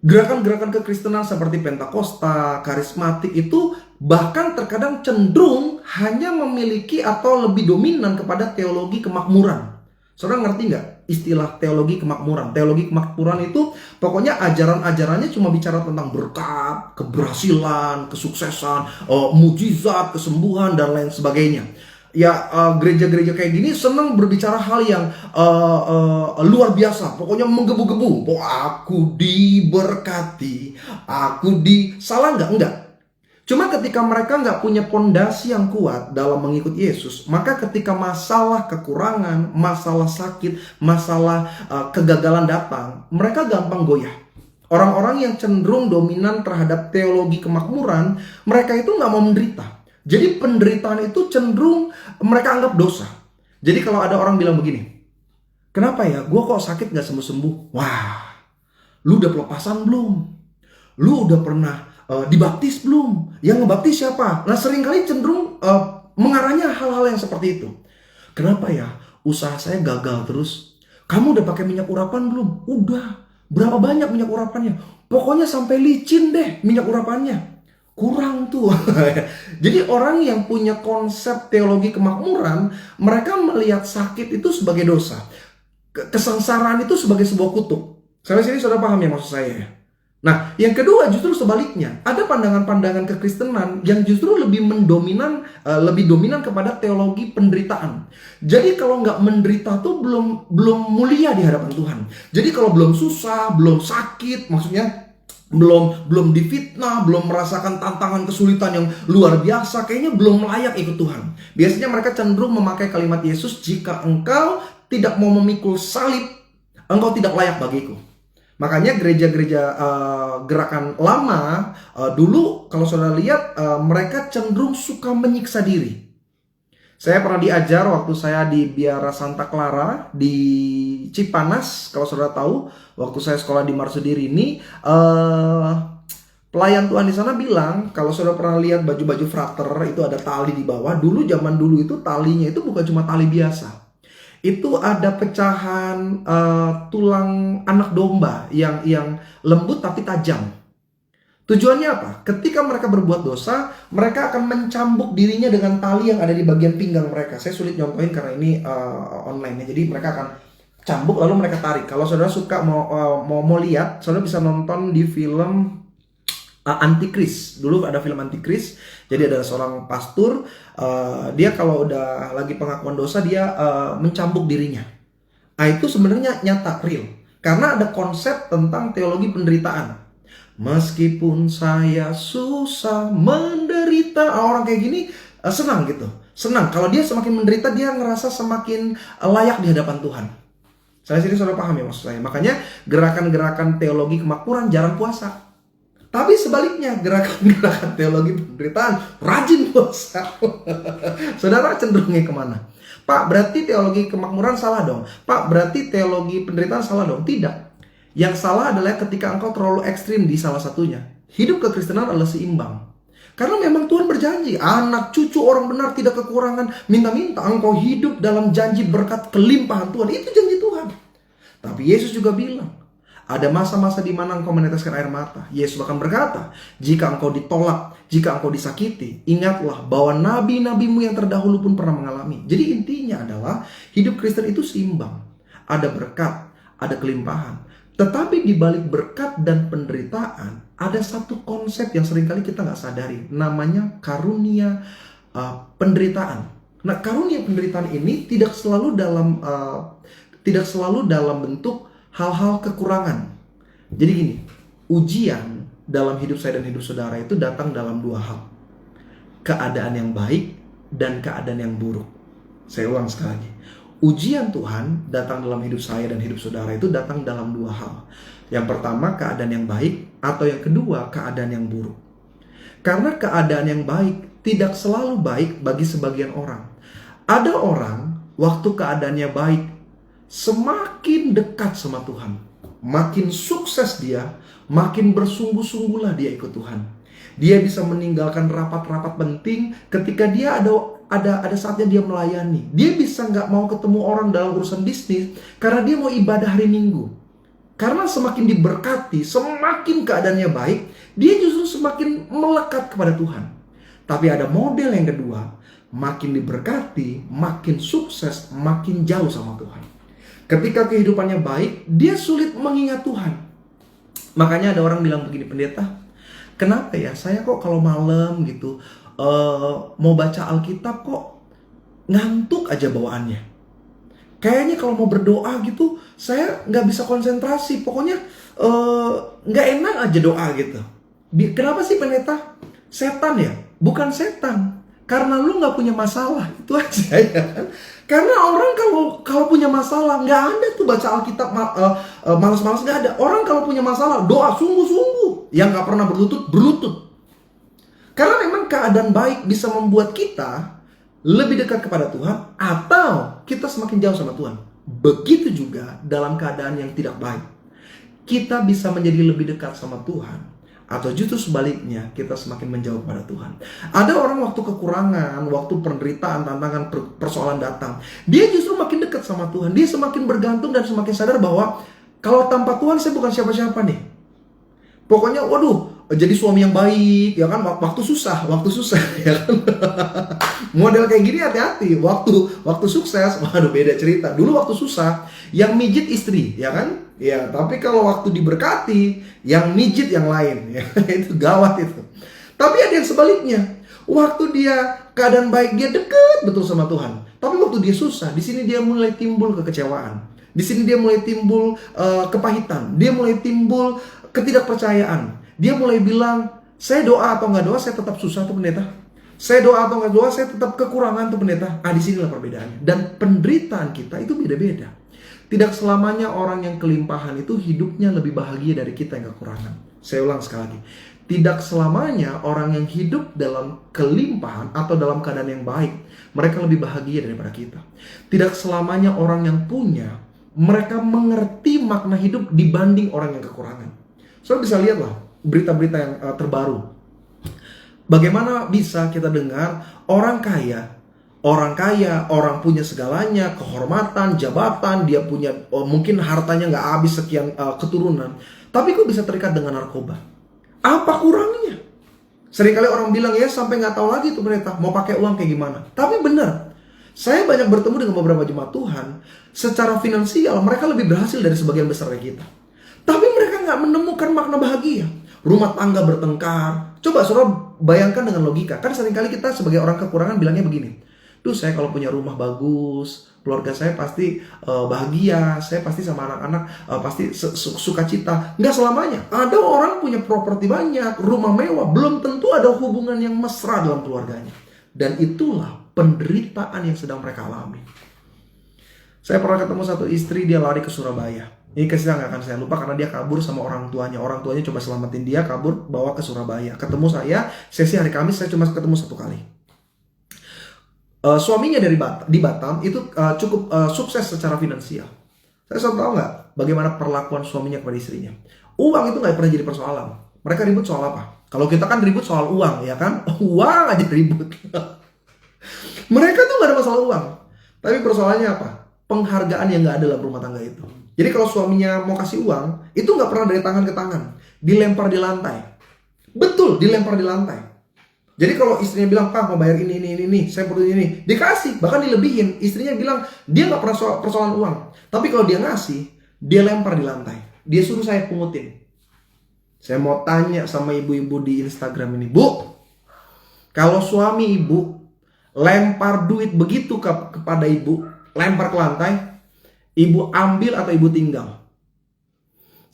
Gerakan-gerakan kekristenan seperti Pentakosta, karismatik itu bahkan terkadang cenderung hanya memiliki atau lebih dominan kepada teologi kemakmuran. Saudara ngerti nggak istilah teologi kemakmuran? Teologi kemakmuran itu pokoknya ajaran-ajarannya cuma bicara tentang berkat, keberhasilan, kesuksesan, mujizat, kesembuhan, dan lain sebagainya. Ya, gereja-gereja kayak gini senang berbicara hal yang luar biasa. Pokoknya menggebu-gebu. Oh, aku diberkati, salah nggak? Enggak. Cuma ketika mereka nggak punya pondasi yang kuat dalam mengikut Yesus, maka ketika masalah kekurangan, masalah sakit, masalah kegagalan datang, mereka gampang goyah. Orang-orang yang cenderung dominan terhadap teologi kemakmuran, mereka itu nggak mau menderita. Jadi penderitaan itu cenderung mereka anggap dosa. Jadi kalau ada orang bilang begini, kenapa ya gue kok sakit gak sembuh-sembuh? Wah, lu udah pelepasan belum? Lu udah pernah dibaptis belum? Yang ngebaptis siapa? Nah, seringkali cenderung mengarahnya hal-hal yang seperti itu. Kenapa ya usaha saya gagal terus? Kamu udah pakai minyak urapan belum? Udah. Berapa banyak minyak urapannya? Pokoknya sampai licin deh minyak urapannya. Kurang tuh. Jadi orang yang punya konsep teologi kemakmuran, mereka melihat sakit itu sebagai dosa, kesengsaraan itu sebagai sebuah kutuk. Sampai sini sudah paham ya maksud saya ya? Nah, yang kedua justru sebaliknya. Ada pandangan-pandangan kekristenan yang justru lebih dominan kepada teologi penderitaan. Jadi kalau nggak menderita tuh belum mulia di hadapan Tuhan. Jadi kalau belum susah, belum sakit, maksudnya belum difitnah, belum merasakan tantangan kesulitan yang luar biasa, kayaknya belum layak ikut Tuhan. Biasanya mereka cenderung memakai kalimat Yesus, jika engkau tidak mau memikul salib, engkau tidak layak bagiku. Makanya gereja-gereja gerakan lama dulu kalau saudara lihat mereka cenderung suka menyiksa diri. Saya pernah diajar waktu saya di Biara Santa Clara di Cipanas, kalau saudara tahu, waktu saya sekolah di Marsudiri ini, pelayan Tuhan di sana bilang, kalau saudara pernah lihat baju-baju frater itu ada tali di bawah. Zaman dulu itu talinya itu bukan cuma tali biasa. Itu ada pecahan tulang anak domba yang lembut tapi tajam. Tujuannya apa? Ketika mereka berbuat dosa, mereka akan mencambuk dirinya dengan tali yang ada di bagian pinggang mereka. Saya sulit nyontohin karena ini online ya. Jadi mereka akan cambuk lalu mereka tarik. Kalau saudara suka mau lihat, saudara bisa nonton di film Antikris. Dulu ada film Antikris. Jadi ada seorang pastor, dia kalau udah lagi pengakuan dosa, dia mencambuk dirinya. Nah, itu sebenarnya nyata, real. Karena ada konsep tentang teologi penderitaan. Meskipun saya susah menderita, orang kayak gini senang gitu. Senang, kalau dia semakin menderita, dia ngerasa semakin layak di hadapan Tuhan. Saya sini sudah paham ya maksud saya. Makanya gerakan-gerakan teologi kemakmuran jarang puasa. Tapi sebaliknya, gerakan-gerakan teologi penderitaan rajin puasa. Saudara cenderungnya kemana? Pak, berarti teologi kemakmuran salah dong. Pak, berarti teologi penderitaan salah dong. Tidak. Yang salah adalah ketika engkau terlalu ekstrim di salah satunya. Hidup kekristenan adalah seimbang. Karena memang Tuhan berjanji, anak cucu orang benar tidak kekurangan. Minta-minta engkau hidup dalam janji berkat kelimpahan Tuhan. Itu janji Tuhan. Tapi Yesus juga bilang, ada masa-masa di mana engkau meneteskan air mata. Yesus bahkan berkata, jika engkau ditolak, jika engkau disakiti, ingatlah bahwa nabi-nabimu yang terdahulu pun pernah mengalami. Jadi intinya adalah hidup Kristen itu seimbang. Ada berkat, ada kelimpahan. Tetapi di balik berkat dan penderitaan, ada satu konsep yang seringkali kita nggak sadari. Namanya karunia penderitaan. Nah, karunia penderitaan ini tidak selalu dalam bentuk hal-hal kekurangan. Jadi gini, ujian dalam hidup saya dan hidup saudara itu datang dalam dua hal. Keadaan yang baik dan keadaan yang buruk. Saya ulang sekali lagi. Ujian Tuhan datang dalam hidup saya dan hidup saudara itu datang dalam dua hal. Yang pertama keadaan yang baik, atau yang kedua keadaan yang buruk. Karena keadaan yang baik tidak selalu baik bagi sebagian orang. Ada orang waktu keadaannya baik semakin dekat sama Tuhan. Makin sukses dia, makin bersungguh-sungguhlah dia ikut Tuhan. Dia bisa meninggalkan rapat-rapat penting ketika dia ada saatnya dia melayani. Dia bisa nggak mau ketemu orang dalam urusan bisnis karena dia mau ibadah hari Minggu. Karena semakin diberkati, semakin keadaannya baik, dia justru semakin melekat kepada Tuhan. Tapi ada model yang kedua, makin diberkati, makin sukses, makin jauh sama Tuhan. Ketika kehidupannya baik, dia sulit mengingat Tuhan. Makanya ada orang bilang begini, pendeta, kenapa ya saya kok kalau malam gitu mau baca Alkitab kok ngantuk aja bawaannya. Kayaknya kalau mau berdoa gitu saya nggak bisa konsentrasi. Pokoknya nggak enak aja doa gitu. Kenapa sih pendeta? Setan ya? Bukan setan. Karena lu nggak punya masalah. Itu aja ya kan. Karena orang kalau punya masalah, nggak ada tuh baca Alkitab malas-malas, nggak ada. Orang kalau punya masalah doa sungguh-sungguh. Yang nggak pernah berlutut. Karena memang keadaan baik bisa membuat kita lebih dekat kepada Tuhan, atau kita semakin jauh sama Tuhan. Begitu juga dalam keadaan yang tidak baik. Kita bisa menjadi lebih dekat sama Tuhan, atau justru sebaliknya kita semakin menjauh kepada Tuhan. Ada orang waktu kekurangan, waktu penderitaan, tantangan, persoalan datang, dia justru makin dekat sama Tuhan. Dia semakin bergantung dan semakin sadar bahwa kalau tanpa Tuhan saya bukan siapa-siapa nih. Pokoknya waduh, jadi suami yang baik, ya kan, waktu susah, ya kan. Model kayak gini hati-hati. Waktu sukses, waduh beda cerita. Dulu waktu susah, yang mijit istri, ya kan? Ya, tapi kalau waktu diberkati, yang mijit yang lain, ya. Itu gawat itu. Tapi ada yang sebaliknya. Waktu dia keadaan baik, dia dekat betul sama Tuhan. Tapi waktu dia susah, di sini dia mulai timbul kekecewaan. Di sini dia mulai timbul kepahitan. Dia mulai timbul ketidakpercayaan. Dia mulai bilang, saya doa atau nggak doa, saya tetap susah tuh pendeta. Saya doa atau nggak doa, saya tetap kekurangan tuh pendeta. Di sinilah perbedaannya. Dan penderitaan kita itu beda-beda. Tidak selamanya orang yang kelimpahan itu hidupnya lebih bahagia dari kita yang kekurangan. Saya ulang sekali lagi. Tidak selamanya orang yang hidup dalam kelimpahan atau dalam keadaan yang baik, mereka lebih bahagia daripada kita. Tidak selamanya orang yang punya, mereka mengerti makna hidup dibanding orang yang kekurangan. So bisa lihatlah berita-berita yang terbaru. Bagaimana bisa kita dengar orang kaya, orang punya segalanya, kehormatan, jabatan, dia punya mungkin hartanya nggak habis sekian keturunan, tapi kok bisa terikat dengan narkoba? Apa kurangnya? Seringkali orang bilang ya sampai nggak tahu lagi tuh pendeta mau pakai uang kayak gimana. Tapi benar, saya banyak bertemu dengan beberapa jemaat Tuhan, secara finansial mereka lebih berhasil dari sebagian besar dari kita. Tapi mereka nggak menemukan makna bahagia. Rumah tangga bertengkar. Coba saudara bayangkan dengan logika. Kan seringkali kita sebagai orang kekurangan bilangnya begini. Duh, saya kalau punya rumah bagus, keluarga saya pasti bahagia, saya pasti sama anak-anak pasti sukacita. Nggak selamanya. Ada orang punya properti banyak, rumah mewah, belum tentu ada hubungan yang mesra dalam keluarganya. Dan itulah penderitaan yang sedang mereka alami. Saya pernah ketemu satu istri, dia lari ke Surabaya. Ini kisah nggak akan saya lupa karena dia kabur sama orang tuanya. Orang tuanya coba selamatin dia, kabur, bawa ke Surabaya. Ketemu saya, sesi hari Kamis, saya cuma ketemu satu kali. Suaminya di Batam itu cukup sukses secara finansial. Saya selalu tahu nggak bagaimana perlakuan suaminya kepada istrinya. Uang itu nggak pernah jadi persoalan. Mereka ribut soal apa? Kalau kita kan ribut soal uang, ya kan? Uang aja ribut. Mereka tuh nggak ada masalah uang. Tapi persoalannya apa? Penghargaan yang nggak ada dalam rumah tangga itu. Jadi kalau suaminya mau kasih uang, itu nggak pernah dari tangan ke tangan. Dilempar di lantai. Betul, dilempar di lantai. Jadi kalau istrinya bilang, Pak mau bayar ini, saya perlu ini. Dikasih, bahkan dilebihin. Istrinya bilang, dia nggak pernah persoalan uang. Tapi kalau dia ngasih, dia lempar di lantai. Dia suruh saya pungutin. Saya mau tanya sama ibu-ibu di Instagram ini. Bu, kalau suami ibu lempar duit begitu kepada ibu, lempar ke lantai, ibu ambil atau ibu tinggal?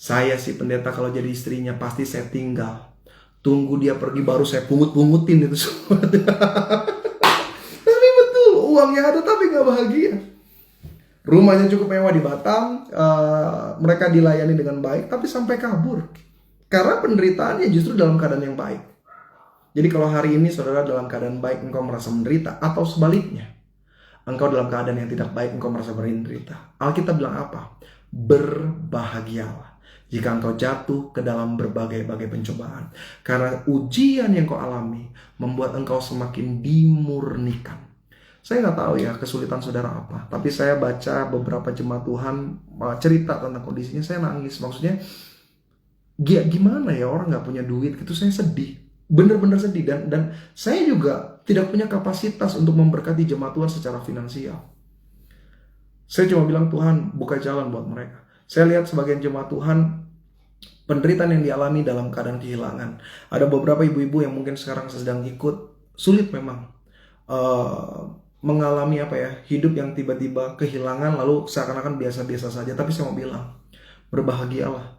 Saya si pendeta kalau jadi istrinya pasti saya tinggal. Tunggu dia pergi baru saya pungut-pungutin itu semua. Tapi betul, uangnya ada tapi gak bahagia. Rumahnya cukup mewah di Batam, mereka dilayani dengan baik, tapi sampai kabur. Karena penderitaannya justru dalam keadaan yang baik. Jadi kalau hari ini saudara dalam keadaan baik, engkau merasa menderita, atau sebaliknya, engkau dalam keadaan yang tidak baik, engkau merasa menderita. Alkitab bilang apa? Berbahagialah jika engkau jatuh ke dalam berbagai-bagai pencobaan. Karena ujian yang kau alami membuat engkau semakin dimurnikan. Saya nggak tahu ya kesulitan saudara apa, tapi saya baca beberapa jemaat Tuhan cerita tentang kondisinya, saya nangis. Maksudnya, gimana ya orang nggak punya duit gitu, saya sedih. Bener-bener sedih. Dan saya juga tidak punya kapasitas untuk memberkati jemaat Tuhan secara finansial. Saya cuma bilang, Tuhan buka jalan buat mereka. Saya lihat sebagian jemaat Tuhan, penderitaan yang dialami dalam keadaan kehilangan. Ada beberapa ibu-ibu yang mungkin sekarang sedang ikut, sulit memang. Mengalami hidup yang tiba-tiba kehilangan lalu seakan-akan biasa-biasa saja. Tapi saya mau bilang, berbahagialah.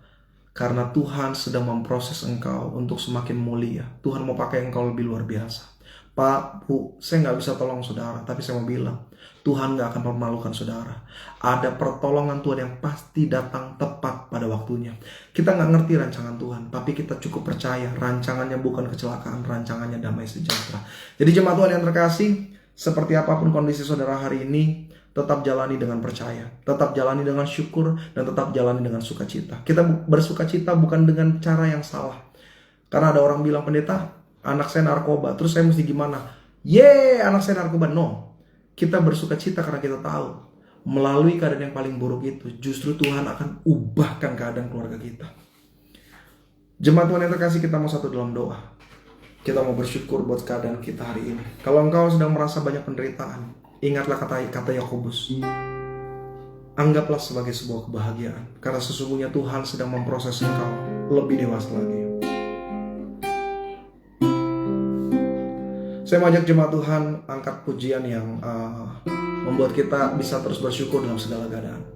Karena Tuhan sedang memproses engkau untuk semakin mulia. Tuhan mau pakai engkau lebih luar biasa. Pak, Bu, saya nggak bisa tolong saudara, tapi saya mau bilang, Tuhan nggak akan memalukan saudara. Ada pertolongan Tuhan yang pasti datang tepat pada waktunya. Kita nggak ngerti rancangan Tuhan, tapi kita cukup percaya rancangannya bukan kecelakaan, rancangannya damai sejahtera. Jadi jemaat Tuhan yang terkasih, seperti apapun kondisi saudara hari ini, tetap jalani dengan percaya, tetap jalani dengan syukur, dan tetap jalani dengan sukacita. Kita bersukacita bukan dengan cara yang salah. Karena ada orang bilang, pendeta, anak saya narkoba, terus saya mesti gimana? Anak saya narkoba. No. Kita bersukacita karena kita tahu melalui keadaan yang paling buruk itu justru Tuhan akan ubahkan keadaan keluarga kita. Jemaat Tuhan yang terkasih, kita mau satu dalam doa. Kita mau bersyukur buat keadaan kita hari ini. Kalau engkau sedang merasa banyak penderitaan, ingatlah kata Yakobus. Anggaplah sebagai sebuah kebahagiaan, karena sesungguhnya Tuhan sedang memproses engkau lebih dewasa lagi. Saya mengajak jemaat Tuhan angkat pujian yang membuat kita bisa terus bersyukur dalam segala keadaan.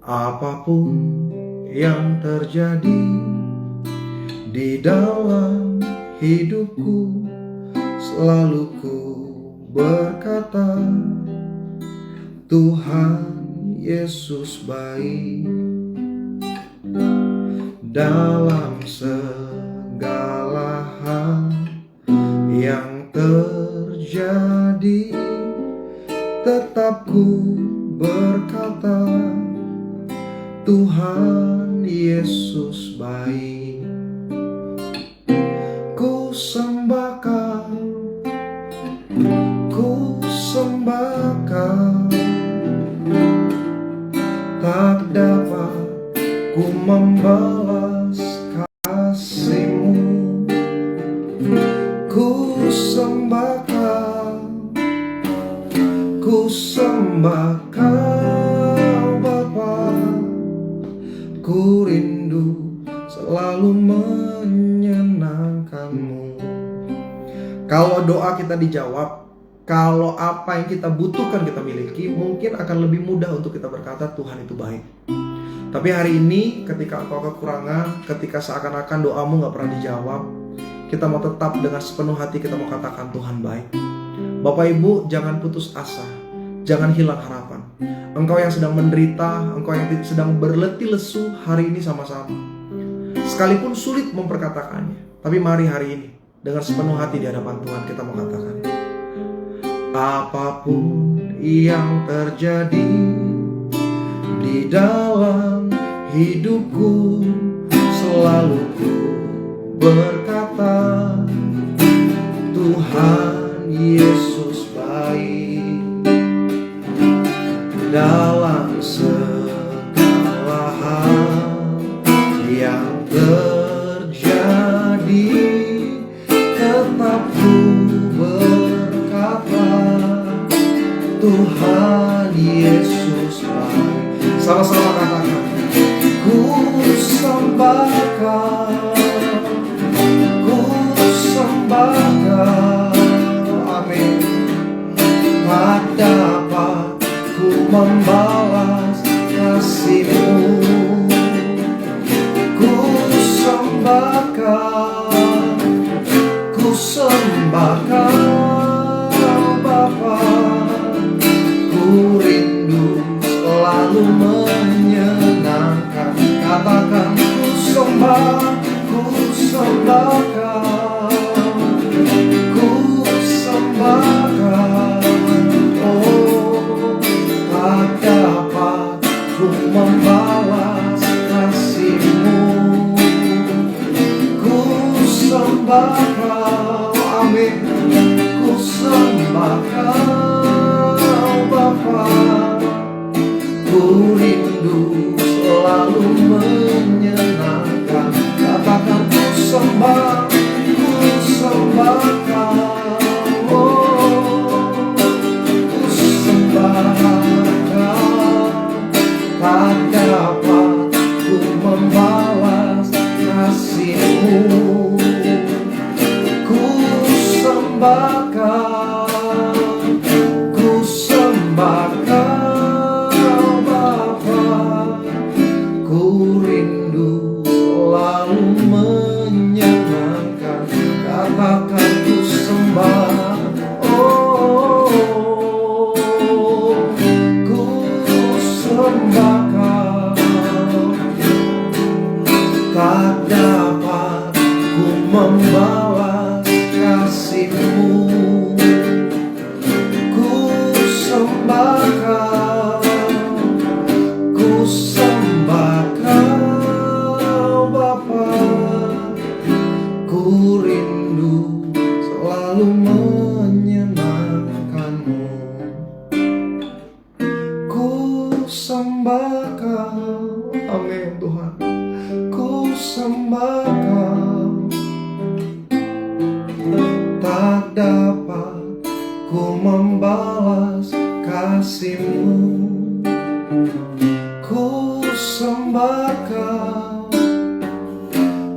Apapun yang terjadi di dalam hidupku, selalu ku berkata, Tuhan Yesus baik. Dalam segala hal yang terjadi, tetap ku berkata, Tuhan Yesus baik. Ku sembahkan, tak dapat ku membalas kasih-Mu. Ku sembahkan Bapa, ku rindu selalu menyenangkan-Mu. Kalau doa kita dijawab, kalau apa yang kita butuhkan kita miliki, mungkin akan lebih mudah untuk kita berkata Tuhan itu baik. Tapi hari ini ketika engkau kekurangan, ketika seakan-akan doamu gak pernah dijawab, kita mau tetap dengan sepenuh hati kita mau katakan Tuhan baik. Bapak Ibu, jangan putus asa, jangan hilang harapan. Engkau yang sedang menderita, engkau yang sedang berletih lesu hari ini sama-sama. Sekalipun sulit memperkatakannya, tapi mari hari ini dengan sepenuh hati di hadapan Tuhan kita mau katakan, apapun yang terjadi di dalam hidupku, selalu ku berkata, Tuhan Yesus baik. Dalam segala hal yang terjadi, tetap ku berkata, Tuhan Yesus baik. Sama-sama katakan, ku sembahkan, amin. membalas kasih-Mu. Ku sembah Kau, ku sembah Kau Bapa. Ku rindu selalu menyenangkan. Katakan ku sembah Kau, ku sembah Kau. Oh, tak dapat ku membalas kasih-Mu. Ku sembah Kau, amin. Ku sembah Kau Bapa. Ku rindu selalu menyenangkan. Katakan ku sembah Kau. Oh, ku sembah Kau. Tak dapat ku membalas kasih-Mu. Ku sembah Kau, ku sembah Kau Bapa. Ku rindu selalu menyenangkan. Katakan ku sembah. Oh, ku sembah Kau. Tak dapat ku membalas kasih-Mu. Ku sembah Kau, ku sembah Kau Bapa. Ku rindu selalu menyenangkan-Mu. Ku sembah Kau, amin Tuhan. Ku sembah Kau. Tak dapat ku membalas kasih-Mu. Ku sembah Kau,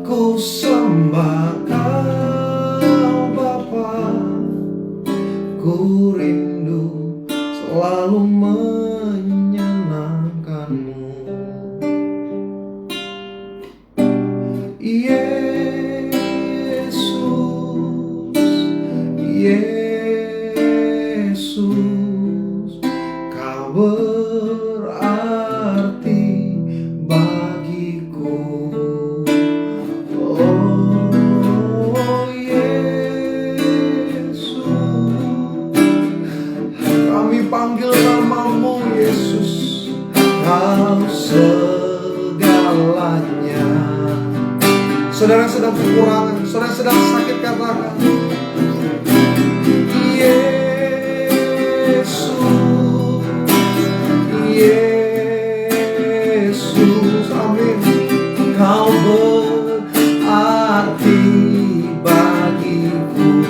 ku sembah Kau Bapa. Ku rindu selalu menyenangkan-Mu. Yesus, Kau berarti bagiku. Oh Yesus, kami panggil nama-Mu Yesus. Kau segalanya. Saudara yang sedang kekurangan, saudara yang sedang sakit, katakan Yesus, amin. Kau berarti bagiku.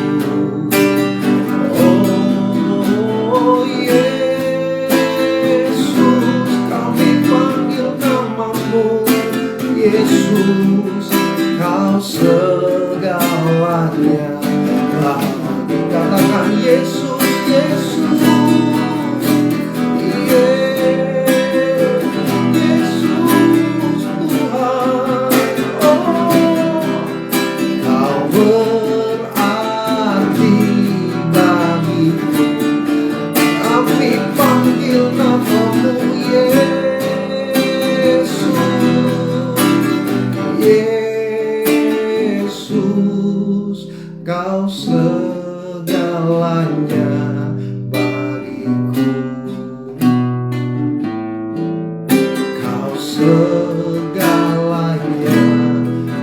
Oh Yesus, kami panggil nama-Mu Yesus. Kau segalanya. Katakan Yesus, Yesus. Kau segalanya bagiku. Kau segalanya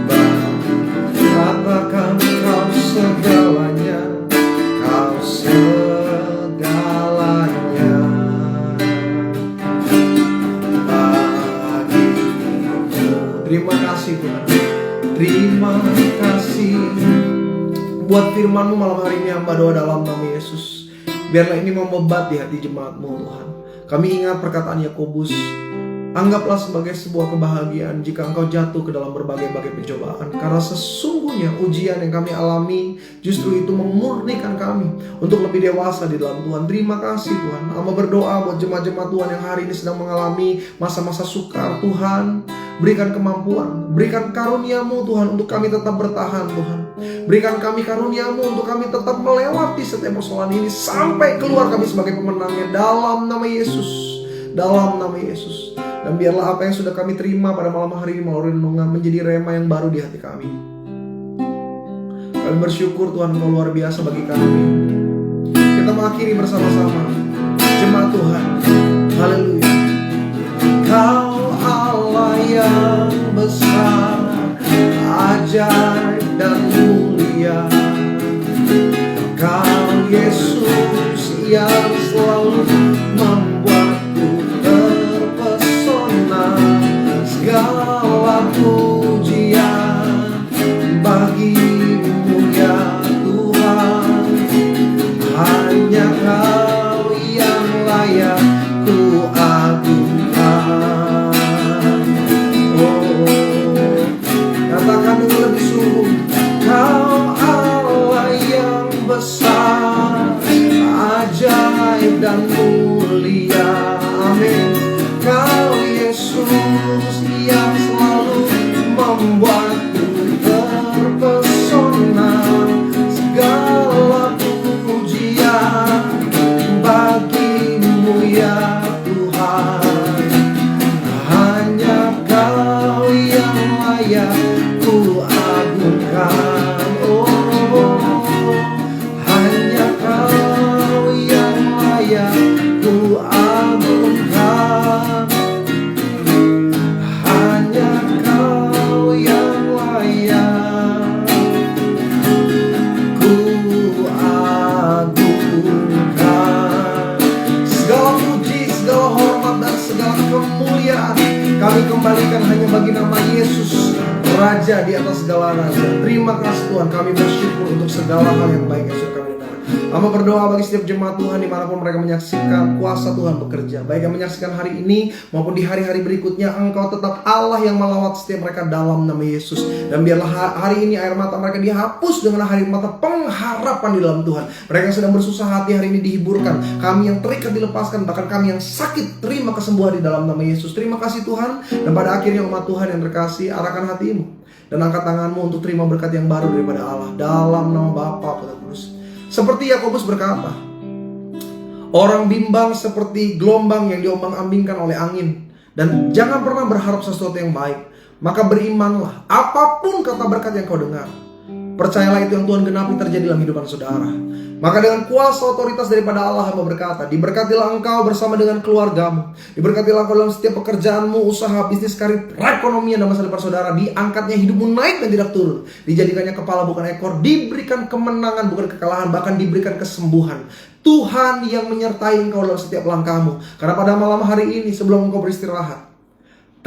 bagiku. Katakan Kau segalanya. Kau segalanya bagiku. Terima kasih Tuhan. Terima kasih buat firman-Mu malam hari ini. Hamba doa dalam nama Yesus, biarlah ini membebat di hati jemaat-Mu Tuhan. Kami ingat perkataan Yakobus Anggaplah sebagai sebuah kebahagiaan jika engkau jatuh ke dalam berbagai-bagai pencobaan. Karena sesungguhnya ujian yang kami alami justru itu memurnikan kami untuk lebih dewasa di dalam Tuhan. Terima kasih Tuhan. Hamba berdoa buat jemaat-jemaat Tuhan yang hari ini sedang mengalami masa-masa sukar. Tuhan, berikan kemampuan, berikan karunia-Mu Tuhan untuk kami tetap bertahan Tuhan. Berikan kami karunia-Mu untuk kami tetap melewati setiap persoalan ini sampai keluar kami sebagai pemenangnya dalam nama Yesus. Dalam nama Yesus. Dan biarlah apa yang sudah kami terima pada malam hari ini melalui renungan menjadi rema yang baru di hati kami. Kami bersyukur Tuhan Engkau luar biasa bagi kami. Kita mengakhiri bersama-sama. Jemaat Tuhan, haleluya. Kau Allah yang besar, ajaib dan mulia. Kau Yesus yang selalu membuatku terpesona. Segala pujian bagimu ya Tuhan. Hanya Kau yang layak ku agungkan. Oh, katakan dengan lebih sungguh. Kau Allah yang besar, ajaib dan mulia. Amin. Kau Yesus yang selalu membuatku terpesona. Segala pujian bagimu ya Tuhan. Hanya Kau yang layak ku agungkan. Oh, hanya Kau yang layak ku agungkan. Hanya Kau yang layak ku agungkan. Segala puji, segala hormat dan segala kemuliaan kami kembalikan hanya bagi nama Yesus, Raja di atas segala raja. Terima kasih Tuhan, kami bersyukur untuk segala hal yang baik yang sudah kami dengar. Hamba berdoa bagi setiap jemaat Tuhan dimanapun mereka menyaksikan kuasa Tuhan bekerja, baik yang menyaksikan hari ini maupun di hari-hari berikutnya. Engkau tetap Allah yang melawat setiap mereka dalam nama Yesus. Dan biarlah hari ini air mata mereka dihapus dengan air mata pengharapan di dalam Tuhan. Mereka yang sedang bersusah hati hari ini dihiburkan, kami yang terikat dilepaskan, bahkan kami yang sakit terima kesembuhan di dalam nama Yesus. Terima kasih Tuhan. Dan pada akhirnya umat Tuhan yang terkasih, arahkan hatimu dan angkat tanganmu untuk terima berkat yang baru daripada Allah dalam nama Bapa, Putra, Roh Kudus. Seperti Yakobus berkata, orang bimbang seperti gelombang yang diombang-ambingkan oleh angin. Dan jangan pernah berharap sesuatu yang baik, maka berimanlah apapun kata berkat yang kau dengar. Percayalah itu yang Tuhan genapi terjadi dalam kehidupan saudara. Maka dengan kuasa otoritas daripada Allah, hamba berkata, diberkatilah engkau bersama dengan keluargamu. Diberkatilah engkau dalam setiap pekerjaanmu, usaha, bisnis, karir, perekonomian dan masa depan saudara. Diangkatnya hidupmu naik dan tidak turun. Dijadikannya kepala bukan ekor. Diberikan kemenangan bukan kekalahan, bahkan diberikan kesembuhan. Tuhan yang menyertai engkau dalam setiap langkahmu. Karena pada malam hari ini sebelum engkau beristirahat,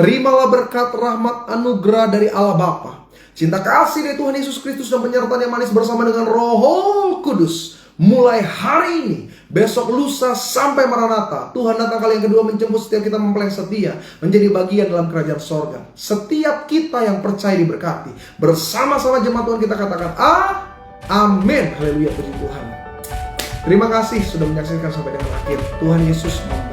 terimalah berkat, rahmat, anugerah dari Allah Bapa, cinta kasih dari Tuhan Yesus Kristus dan penyertaan yang manis bersama dengan Roh Kudus. Mulai hari ini, besok, lusa, sampai Maranatha, Tuhan datang kali yang kedua menjemput setiap kita mempelai setia menjadi bagian dalam kerajaan sorga. Setiap kita yang percaya diberkati. Bersama-sama jemaat Tuhan kita katakan amin. Haleluya, puji Tuhan. Terima kasih sudah menyaksikan sampai dengan akhir. Tuhan Yesus memberkati.